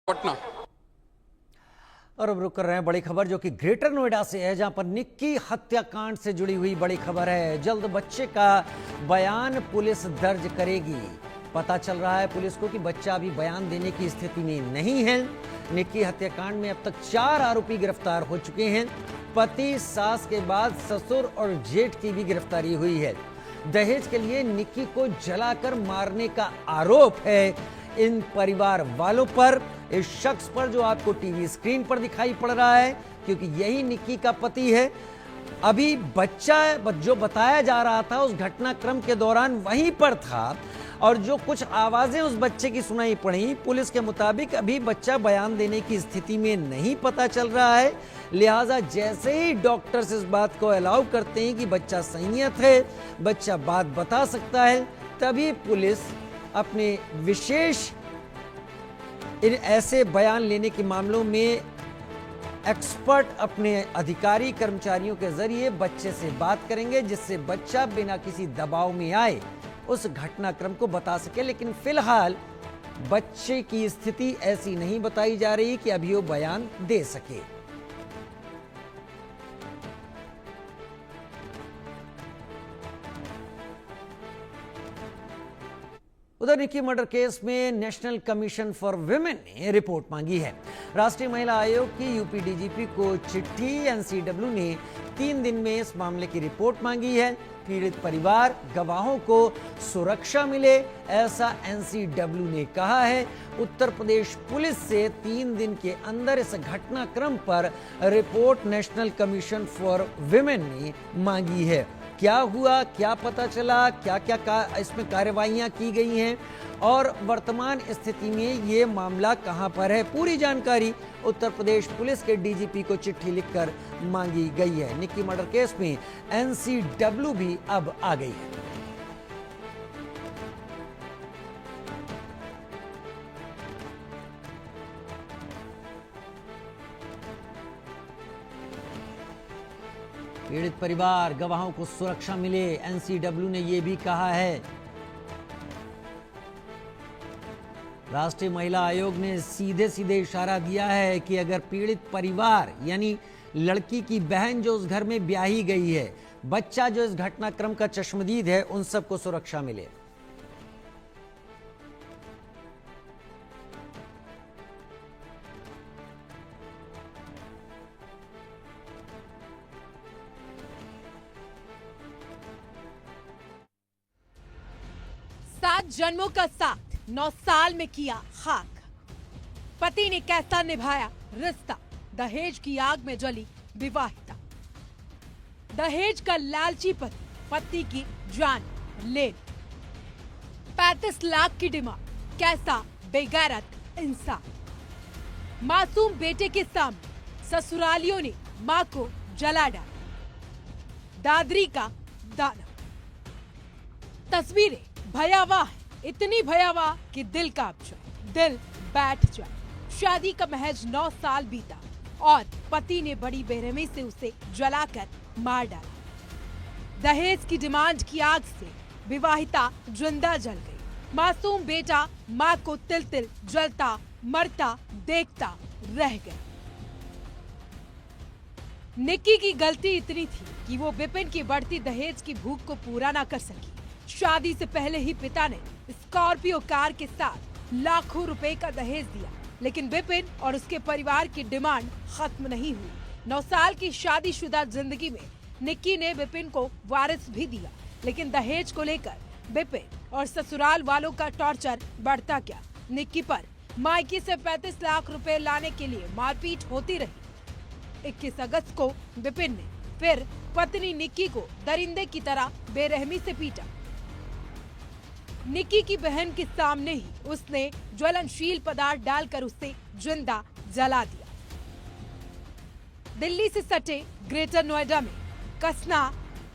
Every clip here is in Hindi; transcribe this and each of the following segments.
पटना। और अब रुक कर रहे हैं बड़ी खबर जो कि ग्रेटर नोएडा से है, जहां पर निक्की हत्याकांड से जुड़ी हुई बड़ी खबर है। जल्द बच्चे का बयान पुलिस दर्ज करेगी। पता चल रहा है पुलिस को कि बच्चा अभी बयान देने की स्थिति में नहीं है। निक्की हत्याकांड में अब तक 4 आरोपी गिरफ्तार हो चुके हैं। पति, सास के बाद ससुर और जेठ की भी गिरफ्तारी हुई है। दहेज के लिए निक्की को जलाकर मारने का आरोप है इन परिवार वालों पर, इस शख्स पर जो आपको टीवी स्क्रीन पर दिखाई पड़ रहा है, क्योंकि यही निक्की का पति है। अभी बच्चा जो बताया जा रहा था उस घटनाक्रम के दौरान वहीं पर था और जो कुछ आवाजें उस बच्चे की सुनाई पड़ी, पुलिस के मुताबिक अभी बच्चा बयान देने की स्थिति में नहीं पता चल रहा है। लिहाजा जैसे ही डॉक्टर्स इस बात को अलाउ करते हैं कि बच्चा संयत है, बच्चा बात बता सकता है, तभी पुलिस अपने विशेष इन ऐसे बयान लेने के मामलों में एक्सपर्ट अपने अधिकारी कर्मचारियों के जरिए बच्चे से बात करेंगे, जिससे बच्चा बिना किसी दबाव में आए उस घटनाक्रम को बता सके। लेकिन फिलहाल बच्चे की स्थिति ऐसी नहीं बताई जा रही कि अभी वो बयान दे सके। उधर निक्की मर्डर केस में नेशनल कमीशन फॉर विमेन ने रिपोर्ट मांगी है। राष्ट्रीय महिला आयोग की यूपी डीजीपी को चिट्ठी एनसीडब्ल्यू ने 3 दिन में इस मामले की रिपोर्ट मांगी है। पीड़ित परिवार, गवाहों को सुरक्षा मिले, ऐसा एनसीडब्ल्यू ने कहा है। उत्तर प्रदेश पुलिस से 3 दिन के अंदर इस घटनाक्रम पर report national commission for women ने मांगी है। क्या हुआ, क्या पता चला, क्या क्या इसमें कार्रवाइयां की गई हैं और वर्तमान स्थिति में ये मामला कहां पर है, पूरी जानकारी उत्तर प्रदेश पुलिस के डीजीपी को चिट्ठी लिखकर मांगी गई है। निक्की मर्डर केस में एनसीडब्ल्यू भी अब आ गई है। पीड़ित परिवार, गवाहों को सुरक्षा मिले, एनसीडब्ल्यू ने यह भी कहा है। राष्ट्रीय महिला आयोग ने सीधे सीधे इशारा दिया है कि अगर पीड़ित परिवार यानी लड़की की बहन जो उस घर में ब्याही गई है, बच्चा जो इस घटनाक्रम का चश्मदीद है, उन सबको सुरक्षा मिले। जन्मों का साथ 9 साल में किया खाक। पति ने कैसा निभाया रिश्ता, दहेज की आग में जली विवाहिता। दहेज का लालची पति की जान ले, 35 लाख की डिमांड, कैसा बेगैरत इंसान। मासूम बेटे के सामने ससुरालियों ने मां को जला डाला, दादरी का दाना। तस्वीरें भयावह है, इतनी भयावह कि दिल कांप जाए, दिल बैठ जाए। शादी का महज 9 साल बीता और पति ने बड़ी बेरहमी से उसे जलाकर मार डाला। दहेज की डिमांड की आग से विवाहिता जिंदा जल गई। मासूम बेटा मां को तिल तिल जलता मरता देखता रह गया। निक्की की गलती इतनी थी कि वो विपिन की बढ़ती दहेज की भूख को पूरा ना कर सकी। शादी से पहले ही पिता ने स्कॉर्पियो कार के साथ लाखों रुपए का दहेज दिया, लेकिन विपिन और उसके परिवार की डिमांड खत्म नहीं हुई। 9 साल की शादीशुदा जिंदगी में निक्की ने विपिन को वारिस भी दिया, लेकिन दहेज को लेकर विपिन और ससुराल वालों का टॉर्चर बढ़ता गया। निक्की पर मायके से 35 लाख रुपए लाने के लिए मारपीट होती रही। 21 अगस्त को विपिन ने फिर पत्नी निक्की को दरिंदे की तरह बेरहमी से पीटा। निक्की की बहन के सामने ही उसने ज्वलनशील पदार्थ डालकर उसे जिंदा जला दिया। दिल्ली से सटे ग्रेटर नोएडा में कसना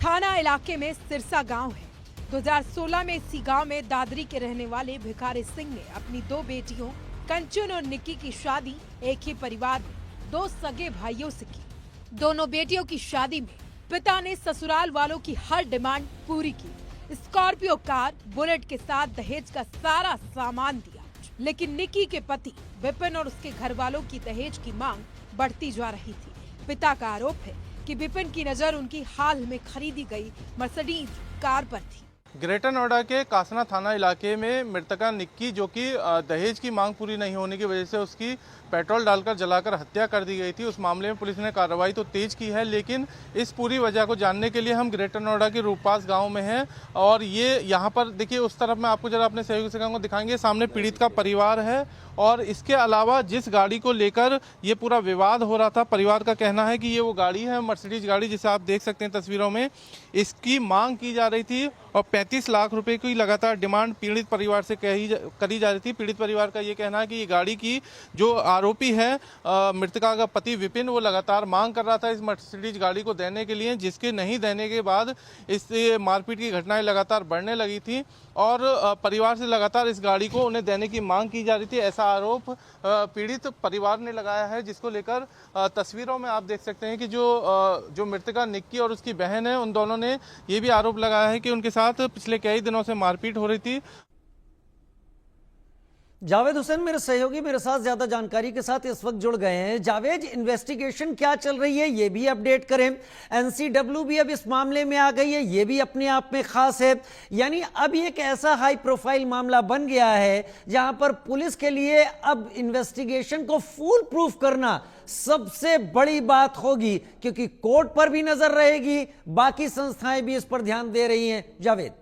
थाना इलाके में सिरसा गांव है। 2016 में इसी गांव में दादरी के रहने वाले भिखारी सिंह ने अपनी 2 बेटियों कंचन और निक्की की शादी एक ही परिवार में 2 सगे भाइयों से की। दोनों बेटियों की शादी में पिता ने ससुराल वालों की हर डिमांड पूरी की। स्कॉर्पियो कार, बुलेट के साथ दहेज का सारा सामान दिया। लेकिन निक्की के पति विपिन और उसके घर वालों की दहेज की मांग बढ़ती जा रही थी। पिता का आरोप है कि विपिन की नजर उनकी हाल में खरीदी गई मर्सिडीज कार पर थी। ग्रेटर नोएडा के कासना थाना इलाके में मृतका निक्की, जो कि दहेज की मांग पूरी नहीं होने की वजह से उसकी पेट्रोल डालकर जलाकर हत्या कर दी गई थी, उस मामले में पुलिस ने कार्रवाई तो तेज की है। लेकिन इस पूरी वजह को जानने के लिए हम ग्रेटर नोएडा के रूपपास गांव में हैं और ये यहाँ पर देखिए, उस तरफ मैं आपको जरा अपने सहयोगी से कहूँगा दिखाएंगे। सामने पीड़ित का परिवार है और इसके अलावा जिस गाड़ी को लेकर ये पूरा विवाद हो रहा था, परिवार का कहना है कि ये वो गाड़ी है, मर्सिडीज गाड़ी, जिसे आप देख सकते हैं तस्वीरों में। इसकी मांग की जा रही थी और 35 लाख रुपए की लगातार डिमांड पीड़ित परिवार से करी जा रही थी। पीड़ित परिवार का ये कहना है कि ये गाड़ी की जो आरोपी है मृतका का पति विपिन, वो लगातार मांग कर रहा था इस मर्सिडीज गाड़ी को देने के लिए, जिसके नहीं देने के बाद इससे मारपीट की घटनाएं लगातार बढ़ने लगी थी और परिवार से लगातार इस गाड़ी को उन्हें देने की मांग की जा रही थी। ऐसा आरोप पीड़ित परिवार ने लगाया है, जिसको लेकर तस्वीरों में आप देख सकते हैं कि जो मृतका निक्की और उसकी बहन है, उन दोनों ने ये भी आरोप लगाया है कि उनके साथ पिछले कई दिनों से मारपीट हो रही थी। जावेद हुसैन मेरे सहयोगी मेरे साथ ज्यादा जानकारी के साथ इस वक्त जुड़ गए हैं। जावेद, इन्वेस्टिगेशन क्या चल रही है ये भी अपडेट करें। एनसीडब्ल्यू भी अब इस मामले में आ गई है, ये भी अपने आप में खास है। यानी अब एक ऐसा हाई प्रोफाइल मामला बन गया है जहां पर पुलिस के लिए अब इन्वेस्टिगेशन को फुल प्रूफ करना सबसे बड़ी बात होगी, क्योंकि कोर्ट पर भी नजर रहेगी, बाकी संस्थाएं भी इस पर ध्यान दे रही हैं। जावेद,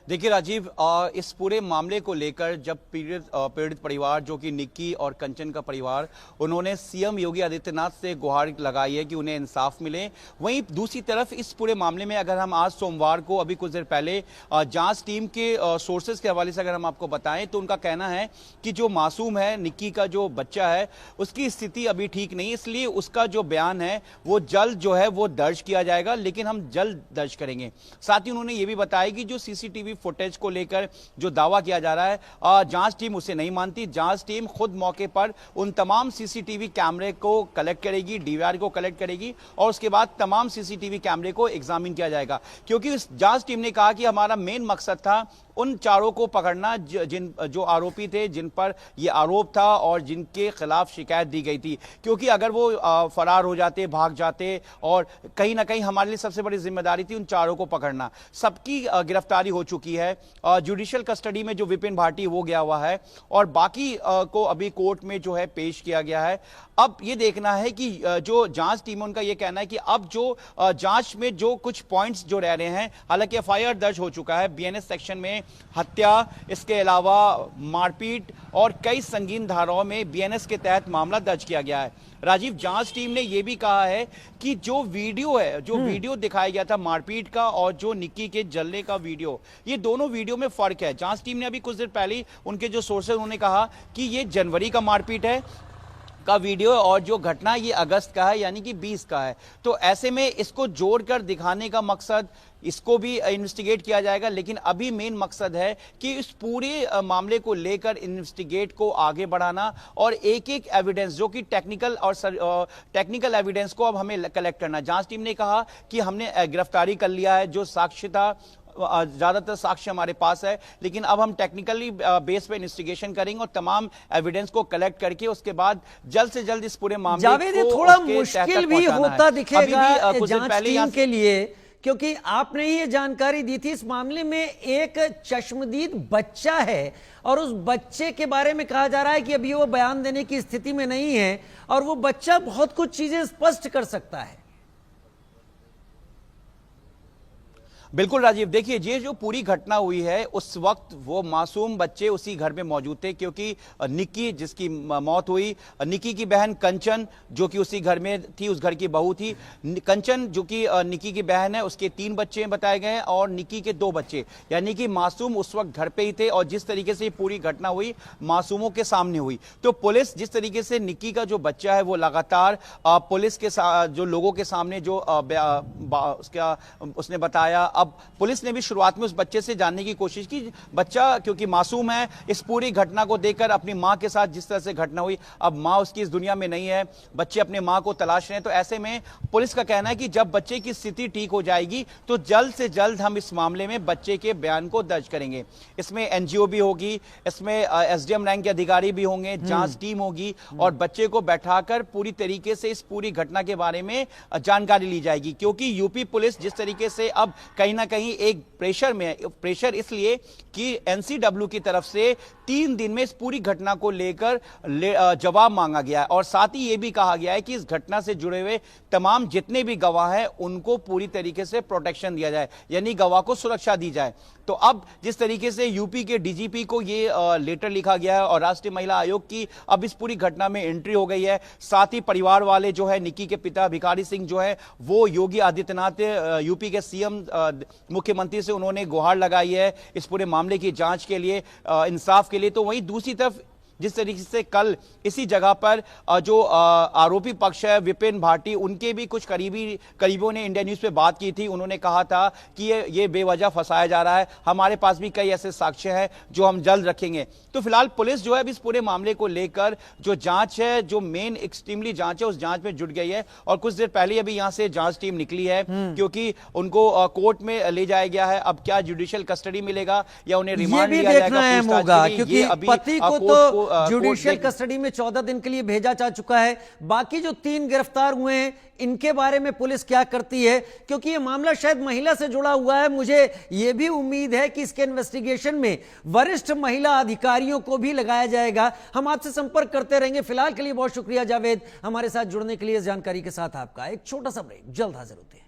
देखिए राजीव, इस पूरे मामले को लेकर जब पीड़ित परिवार जो कि निक्की और कंचन का परिवार, उन्होंने सीएम योगी आदित्यनाथ से गुहार लगाई है कि उन्हें इंसाफ मिले। वहीं दूसरी तरफ इस पूरे मामले में अगर हम आज सोमवार को, अभी कुछ देर पहले जांच टीम के सोर्सेज के हवाले से अगर हम आपको बताएं, तो उनका कहना है कि जो मासूम है, निक्की का जो बच्चा है, उसकी स्थिति अभी ठीक नहीं, इसलिए उसका जो बयान है वो जल्द जो है वो दर्ज किया जाएगा, लेकिन हम जल्द दर्ज करेंगे। साथ ही उन्होंने ये भी बताया कि जो सीसीटीवी फुटेज को लेकर जो दावा किया जा रहा है, जांच टीम उसे नहीं मानती। जांच टीम खुद मौके पर उन तमाम सीसीटीवी कैमरे को कलेक्ट करेगी, डीवीआर को कलेक्ट करेगी और उसके बाद तमाम सीसीटीवी कैमरे को एग्जामिन किया जाएगा, क्योंकि इस जांच टीम ने कहा कि हमारा मेन मकसद था उन चारों को पकड़ना जो आरोपी थे, जिन पर यह आरोप था और जिनके खिलाफ शिकायत दी गई थी, क्योंकि अगर वो फरार हो जाते, भाग जाते, और कहीं ना कहीं हमारे लिए सबसे बड़ी जिम्मेदारी थी उन चारों को पकड़ना। सबकी गिरफ्तारी हो चुकी है, जुडिशियल कस्टडी में जो विपिन भाटी वो गया हुआ है और बाकी को अभी कोर्ट में जो है पेश किया गया है। अब ये देखना है कि जो जांच टीम है उनका ये कहना है कि अब जो जांच में जो कुछ पॉइंट्स जो रह रहे हैं, हालांकि एफआईआर दर्ज हो चुका है बीएनएस सेक्शन में हत्या, इसके अलावा मारपीट और कई संगीन धाराओं में बीएनएस के तहत मामला दर्ज किया गया है। राजीव, जांच टीम ने यह भी कहा है कि जो वीडियो है, जो वीडियो दिखाया गया था मारपीट का और जो निक्की के जलने का वीडियो, ये दोनों वीडियो में फर्क है। जांच टीम ने अभी कुछ देर पहले उनके जो सोर्सेज उन्होंने कहा कि ये जनवरी का मारपीट है का वीडियो और जो घटना ये अगस्त का है, यानी कि 20 का है। तो ऐसे में इसको जोड़कर दिखाने का मकसद, इसको भी इन्वेस्टिगेट किया जाएगा, लेकिन अभी मेन मकसद है कि इस पूरे मामले को लेकर इन्वेस्टिगेट को आगे बढ़ाना और एक एक एविडेंस जो कि टेक्निकल एविडेंस को अब हमें कलेक्ट करना। जांच टीम ने कहा कि हमने गिरफ्तारी कर लिया है, जो साक्ष्य था, ज्यादातर साक्ष्य हमारे पास है, लेकिन अब हम टेक्निकली बेस पे इन्वेस्टिगेशन करेंगे और तमाम एविडेंस को कलेक्ट करके उसके बाद जल्द से जल्द इस पूरे मामले को थोड़ा मुश्किल भी होता दिखेगा जांच टीम के लिए, क्योंकि आपने ये जानकारी दी थी इस मामले में एक चश्मदीद बच्चा है और उस बच्चे के बारे में कहा जा रहा है कि अभी वो बयान देने की स्थिति में नहीं है और वो बच्चा बहुत कुछ चीजें स्पष्ट कर सकता है। बिल्कुल राजीव, देखिए ये जो पूरी घटना हुई है उस वक्त वो मासूम बच्चे उसी घर में मौजूद थे, क्योंकि निक्की जिसकी मौत हुई, निक्की की बहन कंचन जो कि उसी घर में थी, उस घर की बहू थी। कंचन जो कि निक्की की बहन है, उसके 3 बच्चे बताए गए और निक्की के 2 बच्चे, यानी कि मासूम उस वक्त घर पे ही थे। और जिस तरीके से पूरी घटना हुई मासूमों के सामने हुई, तो पुलिस जिस तरीके से निक्की का जो बच्चा है वो लगातार पुलिस के जो लोगों के सामने जो उसका उसने बताया, अब पुलिस ने भी शुरुआत में उस बच्चे से जानने की कोशिश की। बच्चा क्योंकि मासूम है, इस पूरी घटना को देखकर अपनी मां के साथ जिस तरह से घटना हुई, अब मां उसकी इस दुनिया में नहीं है, बच्चे अपने मां को तलाश रहे हैं। तो ऐसे में पुलिस का कहना है कि जब बच्चे की स्थिति ठीक हो जाएगी तो जल्द से जल्द हम इस मामले में बच्चे के बयान को दर्ज करेंगे। इसमें एनजीओ भी होगी, इसमें एसडीएम रैंक के अधिकारी भी होंगे, जांच टीम होगी और बच्चे को बैठाकर पूरी तरीके से इस पूरी घटना के बारे में जानकारी ली जाएगी। क्योंकि यूपी पुलिस जिस तरीके से अब कहीं ना कहीं एक प्रेशर इसलिए कि एनसीडब्ल्यू की तरफ से 3 दिन में इस पूरी घटना को लेकर जवाब मांगा गया है और साथ ही यह भी कहा गया है कि इस घटना से जुड़े हुए तमाम जितने भी गवाह हैं उनको पूरी तरीके से प्रोटेक्शन दिया जाए, यानी गवाह को सुरक्षा दी जाए। तो अब जिस तरीके से यूपी के डीजीपी को ये लेटर लिखा गया है और राष्ट्रीय महिला आयोग की अब इस पूरी घटना में एंट्री हो गई है, साथ ही परिवार वाले जो है निक्की के पिता भिखारी सिंह जो है वो योगी आदित्यनाथ यूपी के सीएम मुख्यमंत्री से उन्होंने गुहार लगाई है इस पूरे मामले की जांच के लिए, इंसाफ के लिए। तो वहीं दूसरी तरफ जिस तरीके से कल इसी जगह पर जो आरोपी पक्ष है विपिन भाटी, उनके भी कुछ करीबियों ने इंडिया न्यूज पे बात की थी। उन्होंने कहा था कि ये बेवजह फंसाया जा रहा है, हमारे पास भी कई ऐसे साक्ष्य हैं जो हम जल्द रखेंगे। तो फिलहाल पुलिस जो है इस पूरे मामले को लेकर जो जांच है, जो मेन एक्सट्रीमली जांच है, उस जांच में जुट गई है और कुछ देर पहले अभी यहां से जांच टीम निकली है क्योंकि उनको कोर्ट में ले जाया गया है। अब क्या जुडिशियल कस्टडी मिलेगा या उन्हें रिमांड लिया जाएगा, क्योंकि पति को तो जुडिशियल कस्टडी में 14 दिन के लिए भेजा जा चुका है। बाकी जो 3 गिरफ्तार हुए हैं इनके बारे में पुलिस क्या करती है, क्योंकि यह मामला शायद महिला से जुड़ा हुआ है। मुझे यह भी उम्मीद है कि इसके इन्वेस्टिगेशन में वरिष्ठ महिला अधिकारियों को भी लगाया जाएगा। हम आपसे संपर्क करते रहेंगे। फिलहाल के लिए बहुत शुक्रिया जावेद, हमारे साथ जुड़ने के लिए। इस जानकारी के साथ आपका एक छोटा सा ब्रेक, जल्द हाजिर होते हैं।